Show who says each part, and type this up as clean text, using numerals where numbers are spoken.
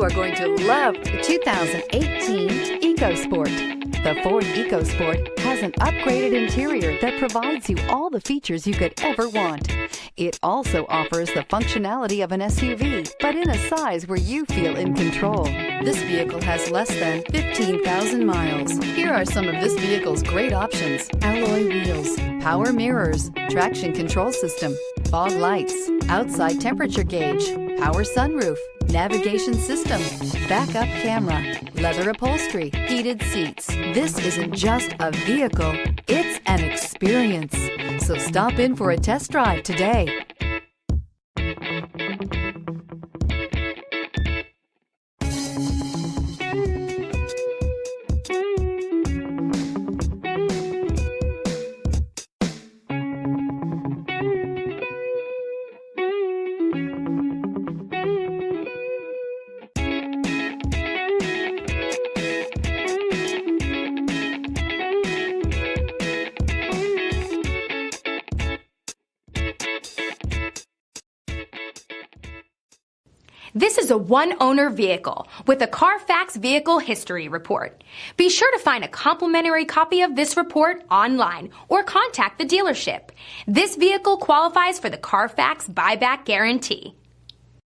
Speaker 1: are going to love the 2018 EcoSport. The Ford EcoSport has an upgraded interior that provides you all the features you could ever want. It also offers the functionality of an SUV, but in a size where you feel in control. This vehicle has less than 15,000 miles. Here are some of this vehicle's great options: alloy wheels, power mirrors, traction control system, fog lights, outside temperature gauge, power sunroof, navigation system, backup camera, leather upholstery, heated seats. This isn't just a vehicle, it's an experience. So stop in for a test drive today.
Speaker 2: This is a one-owner vehicle with a Carfax Vehicle History Report. Be sure to find a complimentary copy of this report online or contact the dealership. This vehicle qualifies for the Carfax Buyback Guarantee.